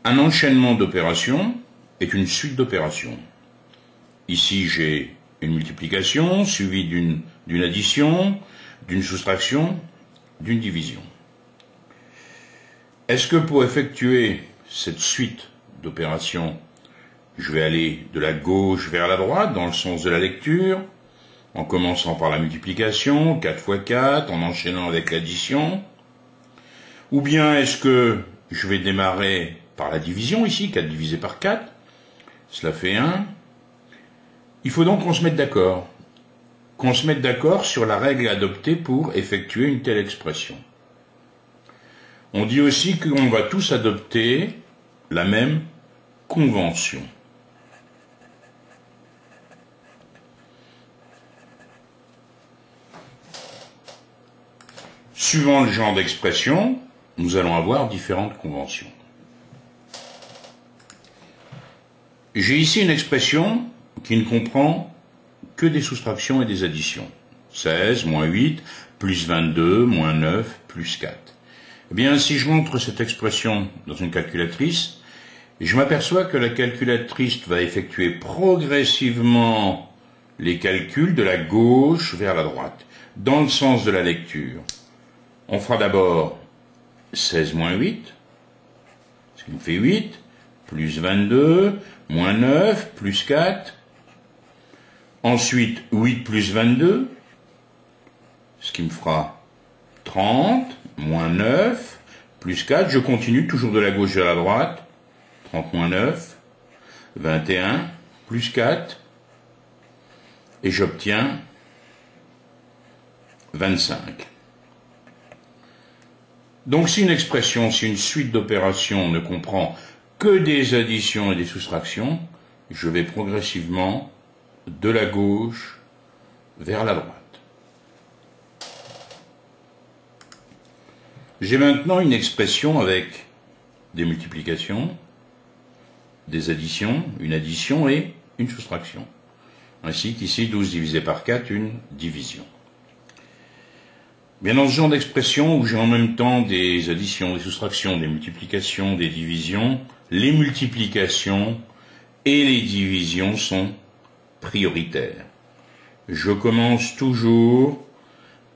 Un enchaînement d'opérations est une suite d'opérations. Ici, j'ai une multiplication suivie d'une addition, d'une soustraction, d'une division. Est-ce que pour effectuer cette suite d'opérations, je vais aller de la gauche vers la droite dans le sens de la lecture, en commençant par la multiplication, 4 fois 4, en enchaînant avec l'addition? Ou bien est-ce que je vais démarrer par la division ici, 4 divisé par 4, cela fait 1. Il faut donc qu'on se mette d'accord. Qu'on se mette d'accord sur la règle adoptée pour effectuer une telle expression. On dit aussi qu'on va tous adopter la même convention. Suivant le genre d'expression, nous allons avoir différentes conventions. J'ai ici une expression qui ne comprend que des soustractions et des additions. 16, moins 8, plus 22, moins 9, plus 4. Eh bien, si je montre cette expression dans une calculatrice, je m'aperçois que la calculatrice va effectuer progressivement les calculs de la gauche vers la droite, dans le sens de la lecture. On fera d'abord 16 moins 8, ce qui me fait 8, plus 22, moins 9, plus 4. Ensuite, 8 plus 22, ce qui me fera 30, moins 9, plus 4. Je continue toujours de la gauche vers la droite. 30 moins 9, 21, plus 4. Et j'obtiens 25. Donc si une expression, si une suite d'opérations ne comprend que des additions et des soustractions, je vais progressivement de la gauche vers la droite. J'ai maintenant une expression avec des multiplications, des additions, une addition et une soustraction. Ainsi qu'ici, 12 divisé par 4, une division. Bien dans ce genre d'expression où j'ai en même temps des additions, des soustractions, des multiplications, des divisions, les multiplications et les divisions sont prioritaires. Je commence toujours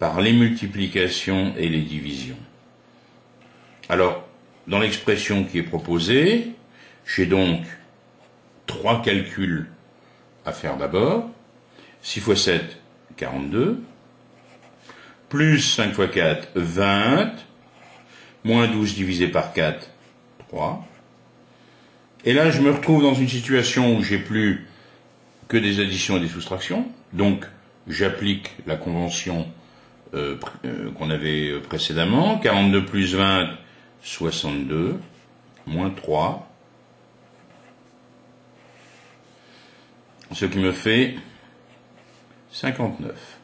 par les multiplications et les divisions. Alors, dans l'expression qui est proposée, j'ai donc 3 calculs à faire d'abord. 6 fois 7, 42. Plus 5 fois 4, 20. Moins 12 divisé par 4, 3. Et là, je me retrouve dans une situation où j'ai plus que des additions et des soustractions. Donc, j'applique la convention qu'on avait précédemment. 42 plus 20, 62. Moins 3. Ce qui me fait 59.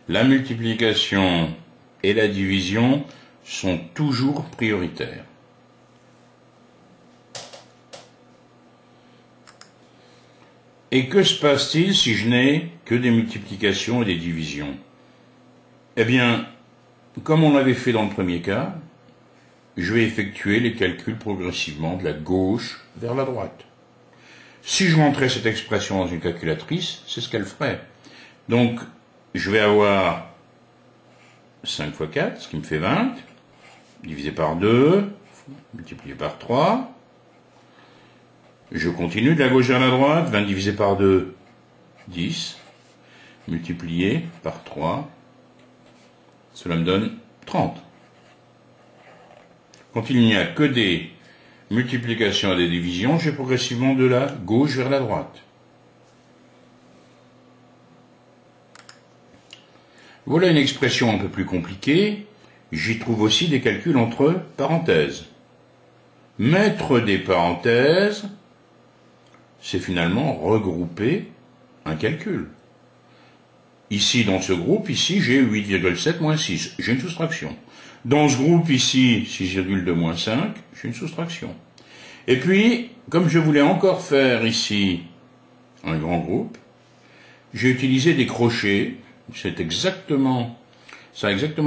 La multiplication et la division sont toujours prioritaires. Et que se passe-t-il si je n'ai que des multiplications et des divisions? Eh bien, comme on l'avait fait dans le premier cas, je vais effectuer les calculs progressivement de la gauche vers la droite. Si je rentrais cette expression dans une calculatrice, c'est ce qu'elle ferait. Donc, je vais avoir 5 fois 4, ce qui me fait 20, divisé par 2, multiplié par 3. Je continue de la gauche vers la droite, 20 divisé par 2, 10, multiplié par 3, cela me donne 30. Quand il n'y a que des multiplications et des divisions, je vais progressivement de la gauche vers la droite. Voilà une expression un peu plus compliquée. J'y trouve aussi des calculs entre parenthèses. Mettre des parenthèses, c'est finalement regrouper un calcul. Ici, dans ce groupe, ici, j'ai 8,7 moins 6. J'ai une soustraction. Dans ce groupe, ici, 6,2 moins 5, j'ai une soustraction. Et puis, comme je voulais encore faire ici un grand groupe, j'ai utilisé des crochets. Ça a exactement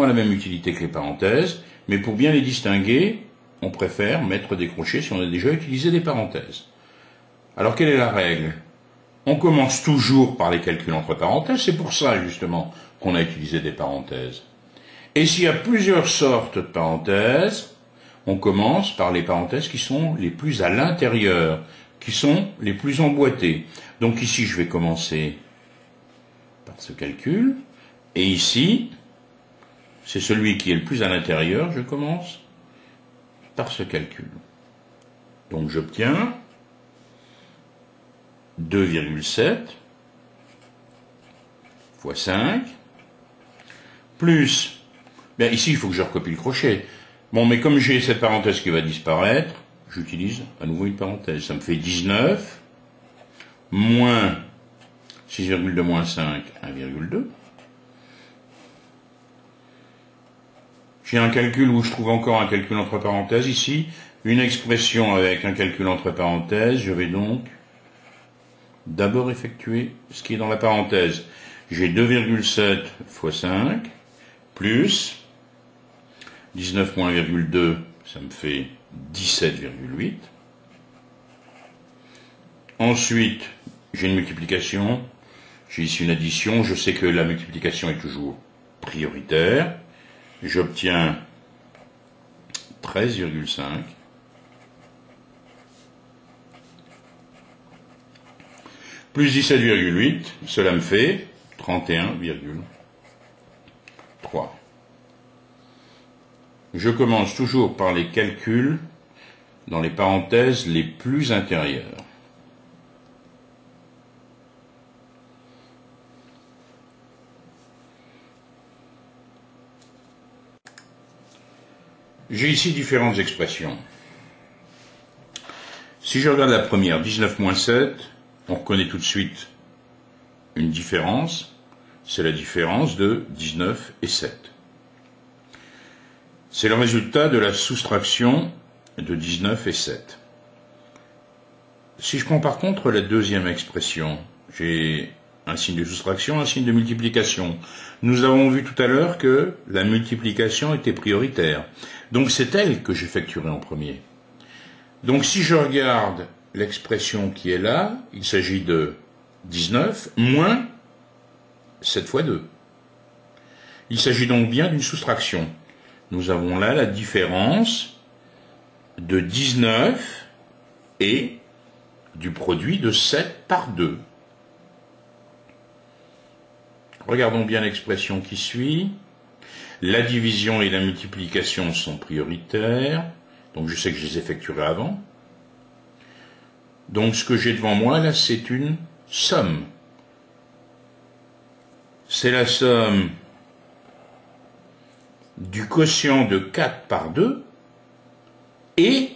la même utilité que les parenthèses, Mais pour bien les distinguer, on préfère mettre des crochets si on a déjà utilisé des parenthèses. Alors quelle est la règle? On commence toujours par les calculs entre parenthèses, c'est pour ça justement qu'on a utilisé des parenthèses. Et s'il y a plusieurs sortes de parenthèses, on commence par les parenthèses qui sont les plus à l'intérieur, qui sont les plus emboîtées. Donc ici, je vais commencer par ce calcul, et ici, c'est celui qui est le plus à l'intérieur, je commence par ce calcul. Donc j'obtiens 2,7 fois 5, plus, bien ici il faut que je recopie le crochet. Bon, mais comme j'ai cette parenthèse qui va disparaître, j'utilise à nouveau une parenthèse. Ça me fait 19, moins 6,2 moins 5, 1,2. J'ai un calcul où je trouve encore un calcul entre parenthèses. Ici, une expression avec un calcul entre parenthèses. Je vais donc d'abord effectuer ce qui est dans la parenthèse. J'ai 2,7 fois 5, plus 19 moins 1,2, ça me fait 17,8. Ensuite, j'ai une multiplication. J'ai ici une addition. Je sais que la multiplication est toujours prioritaire. J'obtiens 13,5 plus 17,8, cela me fait 31,3. Je commence toujours par les calculs dans les parenthèses les plus intérieures. J'ai ici différentes expressions. Si je regarde la première, 19 moins 7, on reconnaît tout de suite une différence. C'est la différence de 19 et 7. C'est le résultat de la soustraction de 19 et 7. Si je prends par contre la deuxième expression, j'ai un signe de soustraction, un signe de multiplication. Nous avons vu tout à l'heure que la multiplication était prioritaire. Donc c'est elle que j'effectuerai en premier. Donc si je regarde l'expression qui est là, il s'agit de 19 moins 7 fois 2. Il s'agit donc bien d'une soustraction. Nous avons là la différence de 19 et du produit de 7 par 2. Regardons bien l'expression qui suit. La division et la multiplication sont prioritaires, donc je sais que je les effectuerai avant. Donc ce que j'ai devant moi là, c'est une somme. C'est la somme du quotient de 4 par 2 et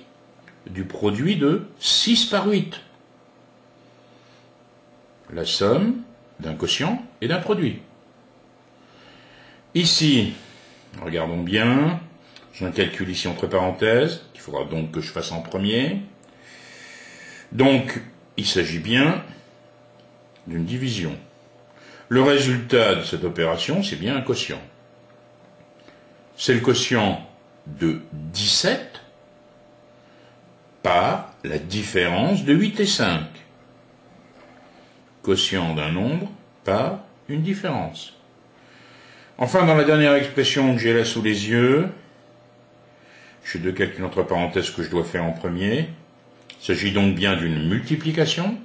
du produit de 6 par 8. La somme d'un quotient et d'un produit. Ici, regardons bien, j'ai un calcul ici entre parenthèses, qu'il faudra donc que je fasse en premier. Donc, il s'agit bien d'une division. Le résultat de cette opération, c'est bien un quotient. C'est le quotient de 17 par la différence de 8 et 5. Quotient d'un nombre par une différence. Enfin, dans la dernière expression que j'ai là sous les yeux, j'ai deux calculs entre parenthèses que je dois faire en premier. Il s'agit donc bien d'une multiplication.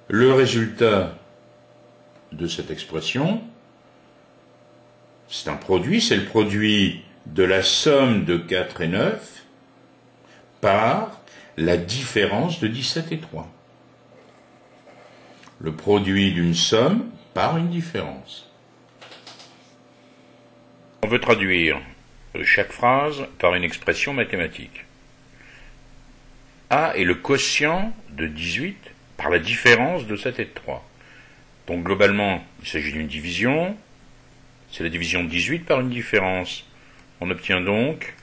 Le résultat de cette expression, c'est un produit, c'est le produit de la somme de 4 et 9 par la différence de 17 et 3. Le produit d'une somme par une différence. On veut traduire chaque phrase par une expression mathématique. A est le quotient de 18 par la différence de 7 et de 3. Donc globalement, il s'agit d'une division. C'est la division de 18 par une différence. On obtient donc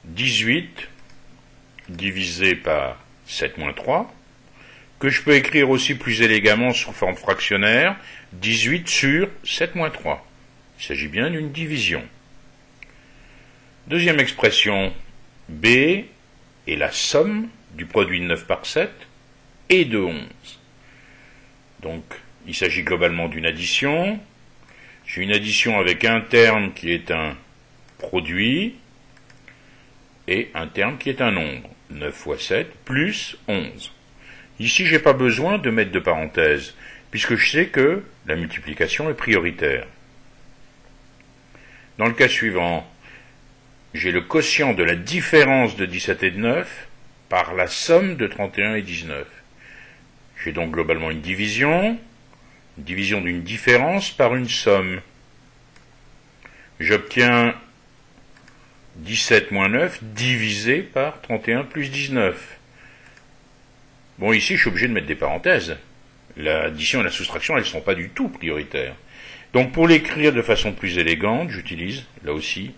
18 divisé par 7 moins 3, que je peux écrire aussi plus élégamment sous forme fractionnaire, 18 sur 7 moins 3. Il s'agit bien d'une division. Deuxième expression, B est la somme du produit de 9 par 7 et de 11. Donc, il s'agit globalement d'une addition. J'ai une addition avec un terme qui est un produit et un terme qui est un nombre. 9 fois 7 plus 11. Ici, je n'ai pas besoin de mettre de parenthèse, puisque je sais que la multiplication est prioritaire. Dans le cas suivant, j'ai le quotient de la différence de 17 et de 9 par la somme de 31 et 19. J'ai donc globalement une division d'une différence par une somme. J'obtiens 17 moins 9 divisé par 31 plus 19. Bon, ici, je suis obligé de mettre des parenthèses. L'addition et la soustraction, elles ne sont pas du tout prioritaires. Donc, pour l'écrire de façon plus élégante, j'utilise, là aussi,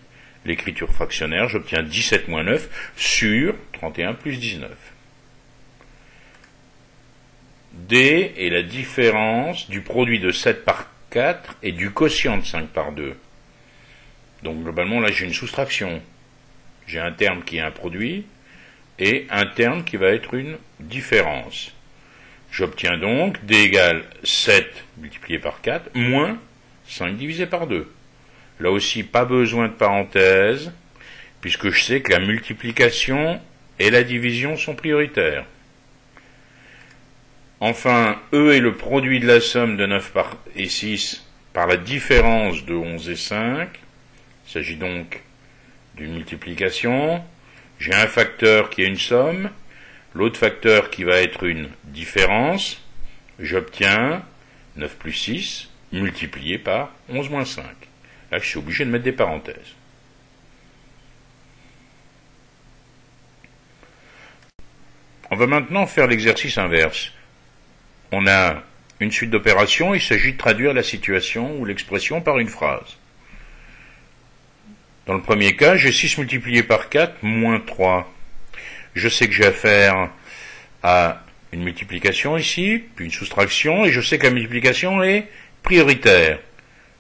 l'écriture fractionnaire. J'obtiens 17 moins 9 sur 31 plus 19. D est la différence du produit de 7 par 4 et du quotient de 5 par 2. Donc, globalement, là, j'ai une soustraction. J'ai un terme qui est un produit et un terme qui va être une différence. J'obtiens donc D égale 7 multiplié par 4 moins 5 divisé par 2. Là aussi, pas besoin de parenthèse, puisque je sais que la multiplication et la division sont prioritaires. Enfin, E est le produit de la somme de 9 et 6 par la différence de 11 et 5. Il s'agit donc d'une multiplication. J'ai un facteur qui est une somme, l'autre facteur qui va être une différence. J'obtiens 9 plus 6 multiplié par 11 moins 5. Là, je suis obligé de mettre des parenthèses. On va maintenant faire l'exercice inverse. On a une suite d'opérations, il s'agit de traduire la situation ou l'expression par une phrase. Dans le premier cas, j'ai 6 multiplié par 4 moins 3. Je sais que j'ai affaire à une multiplication ici, puis une soustraction, et je sais que la multiplication est prioritaire.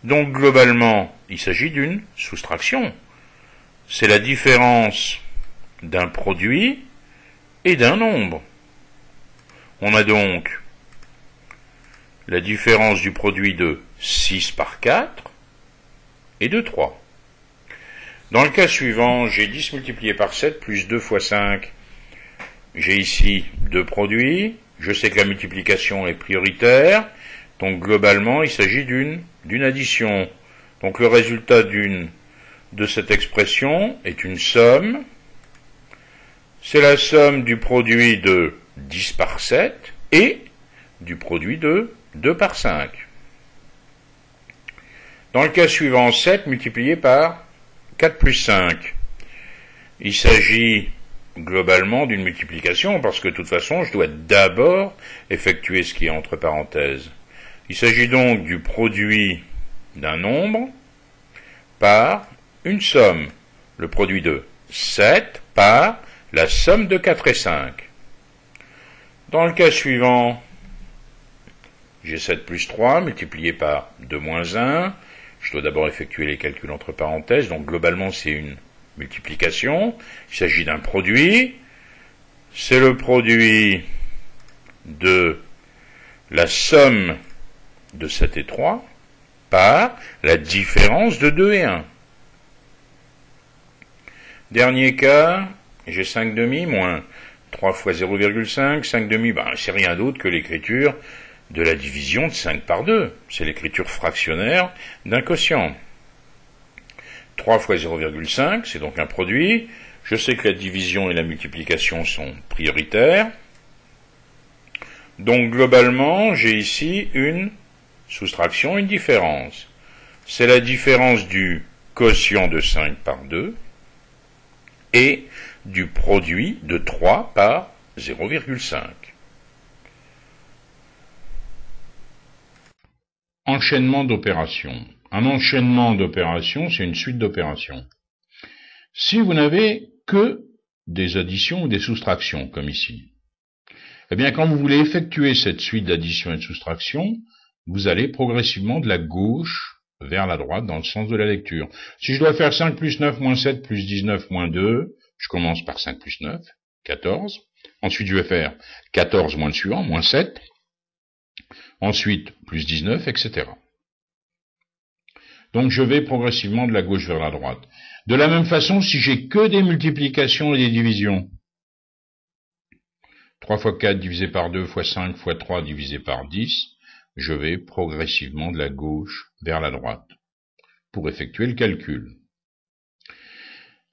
Donc globalement, il s'agit d'une soustraction. C'est la différence d'un produit et d'un nombre. On a donc la différence du produit de 6 par 4 et de 3. Dans le cas suivant, j'ai 10 multiplié par 7 plus 2 fois 5. J'ai ici deux produits. Je sais que la multiplication est prioritaire. Donc globalement, il s'agit d'une addition. Donc le résultat de cette expression est une somme. C'est la somme du produit de 10 par 7 et du produit de 2 par 5. Dans le cas suivant, 7 multiplié par 4 plus 5. Il s'agit globalement d'une multiplication parce que de toute façon, je dois d'abord effectuer ce qui est entre parenthèses. Il s'agit donc du produit d'un nombre par une somme. Le produit de 7 par la somme de 4 et 5. Dans le cas suivant, j'ai 7 plus 3 multiplié par 2 moins 1. Je dois d'abord effectuer les calculs entre parenthèses. Donc globalement, c'est une multiplication. Il s'agit d'un produit. C'est le produit de la somme de 7 et 3 par la différence de 2 et 1. Dernier cas, j'ai 5 demi moins 3 fois 0,5. 5 demi, c'est rien d'autre que l'écriture de la division de 5 par 2. C'est l'écriture fractionnaire d'un quotient. 3 fois 0,5, c'est donc un produit. Je sais que la division et la multiplication sont prioritaires. Donc globalement, j'ai ici une soustraction, une différence. C'est la différence du quotient de 5 par 2 et du produit de 3 par 0,5. Enchaînement d'opérations. Un enchaînement d'opérations, c'est une suite d'opérations. Si vous n'avez que des additions ou des soustractions, comme ici, eh bien, quand vous voulez effectuer cette suite d'addition et de soustraction, vous allez progressivement de la gauche vers la droite dans le sens de la lecture. Si je dois faire 5 plus 9 moins 7 plus 19 moins 2, je commence par 5 plus 9, 14. Ensuite, je vais faire 14 moins le suivant, moins 7. Ensuite, plus 19, etc. Donc, je vais progressivement de la gauche vers la droite. De la même façon, si j'ai que des multiplications et des divisions, 3 fois 4 divisé par 2 fois 5 fois 3 divisé par 10, je vais progressivement de la gauche vers la droite pour effectuer le calcul.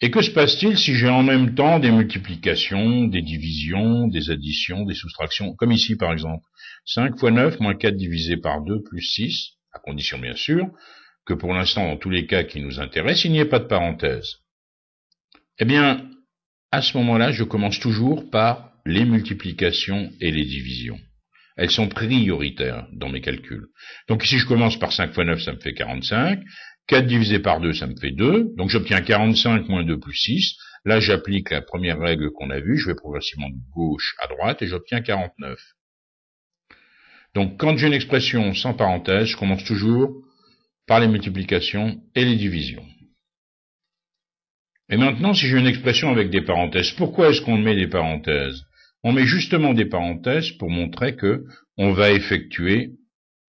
Et que se passe-t-il si j'ai en même temps des multiplications, des divisions, des additions, des soustractions, comme ici par exemple, 5 fois 9 moins 4 divisé par 2 plus 6, à condition bien sûr que pour l'instant, dans tous les cas qui nous intéressent, il n'y ait pas de parenthèse. Eh bien, à ce moment-là, je commence toujours par les multiplications et les divisions. Elles sont prioritaires dans mes calculs. Donc ici, je commence par 5 fois 9, ça me fait 45. 4 divisé par 2, ça me fait 2. Donc j'obtiens 45 moins 2 plus 6. Là, j'applique la première règle qu'on a vue. Je vais progressivement de gauche à droite et j'obtiens 49. Donc quand j'ai une expression sans parenthèse, je commence toujours par les multiplications et les divisions. Et maintenant, si j'ai une expression avec des parenthèses, pourquoi est-ce qu'on met des parenthèses? On met justement des parenthèses pour montrer que on va effectuer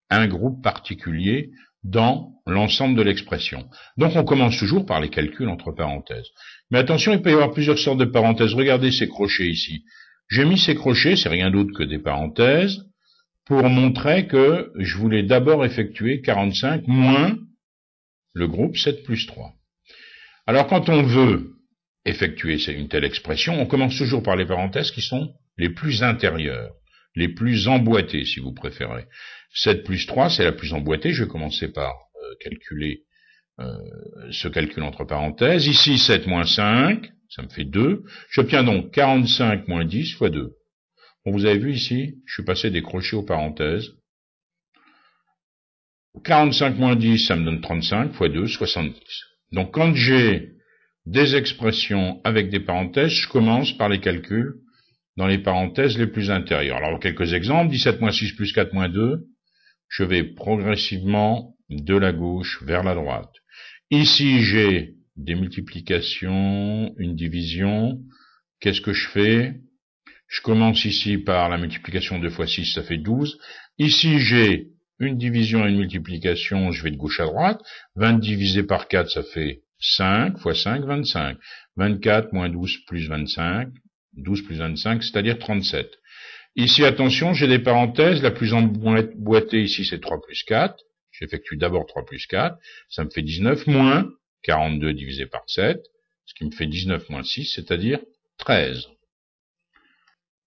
un groupe particulier dans l'ensemble de l'expression. Donc on commence toujours par les calculs entre parenthèses. Mais attention, il peut y avoir plusieurs sortes de parenthèses. Regardez ces crochets ici. J'ai mis ces crochets, c'est rien d'autre que des parenthèses, pour montrer que je voulais d'abord effectuer 45 moins le groupe 7 plus 3. Alors quand on veut effectuer une telle expression, on commence toujours par les parenthèses qui sont les plus intérieures, les plus emboîtées si vous préférez. 7 plus 3, c'est la plus emboîtée. Je vais commencer par calculer ce calcul entre parenthèses. Ici, 7 moins 5, ça me fait 2. J'obtiens donc 45 moins 10 fois 2. Bon, vous avez vu ici, je suis passé des crochets aux parenthèses. 45 moins 10, ça me donne 35 fois 2, 70. Donc quand j'ai des expressions avec des parenthèses, je commence par les calculs dans les parenthèses les plus intérieures. Alors quelques exemples, 17 moins 6 plus 4 moins 2, je vais progressivement de la gauche vers la droite. Ici j'ai des multiplications, une division. Qu'est-ce que je fais? Je commence ici par la multiplication 2 fois 6, ça fait 12. Ici j'ai une division et une multiplication, je vais de gauche à droite. 20 divisé par 4, ça fait 5 fois 5, 25. 24 moins 12 plus 25, 12 plus 25, c'est-à-dire 37. Ici, attention, j'ai des parenthèses. La plus emboîtée ici, c'est 3 plus 4. J'effectue d'abord 3 plus 4. Ça me fait 19 moins 42 divisé par 7, ce qui me fait 19 moins 6, c'est-à-dire 13.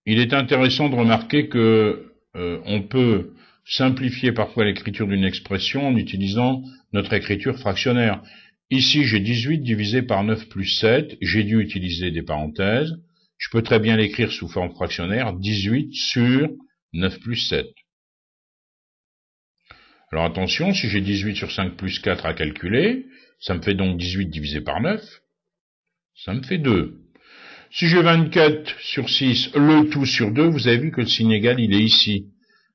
Il est intéressant de remarquer que on peut simplifier parfois l'écriture d'une expression en utilisant notre écriture fractionnaire. Ici, j'ai 18 divisé par 9 plus 7. J'ai dû utiliser des parenthèses. Je peux très bien l'écrire sous forme fractionnaire, 18 sur 9 plus 7. Alors attention, si j'ai 18 sur 5 plus 4 à calculer, ça me fait donc 18 divisé par 9. Ça me fait 2. Si j'ai 24 sur 6, le tout sur 2, vous avez vu que le signe égal, il est ici,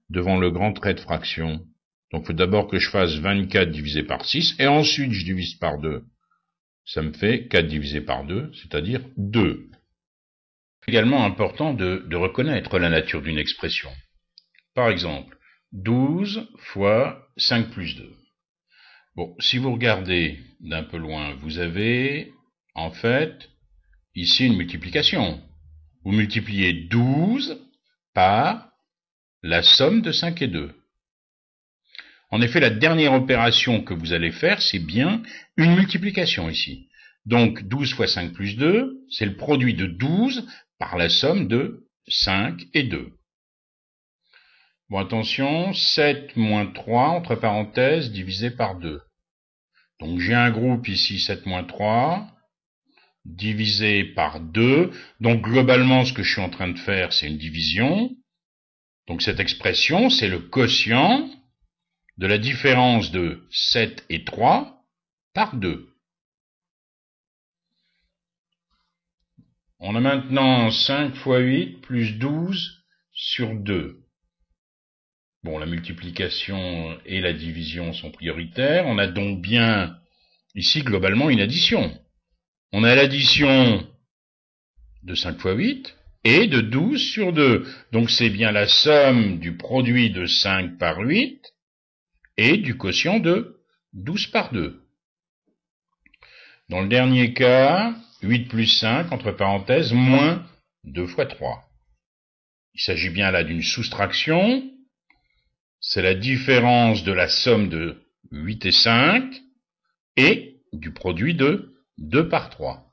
devant le grand trait de fraction. Donc il faut d'abord que je fasse 24 divisé par 6, et ensuite je divise par 2. Ça me fait 4 divisé par 2, c'est-à-dire 2. Également important de reconnaître la nature d'une expression. Par exemple, 12 fois 5 plus 2. Bon, si vous regardez d'un peu loin, vous avez, en fait, ici une multiplication. Vous multipliez 12 par la somme de 5 et 2. En effet, la dernière opération que vous allez faire, c'est bien une multiplication ici. Donc 12 fois 5 plus 2, c'est le produit de 12 par la somme de 5 et 2. Bon, attention, 7 moins 3, entre parenthèses, divisé par 2. Donc j'ai un groupe ici, 7 moins 3, divisé par 2. Donc globalement, ce que je suis en train de faire, c'est une division. Donc cette expression, c'est le quotient de la différence de 7 et 3 par 2. On a maintenant 5 fois 8 plus 12 sur 2. Bon, la multiplication et la division sont prioritaires. On a donc bien ici globalement une addition. On a l'addition de 5 fois 8 et de 12 sur 2. Donc c'est bien la somme du produit de 5 par 8 et du quotient de 12 par 2. Dans le dernier cas, 8 plus 5, entre parenthèses, moins 2 fois 3. Il s'agit bien là d'une soustraction. C'est la différence de la somme de 8 et 5 et du produit de 2 par 3.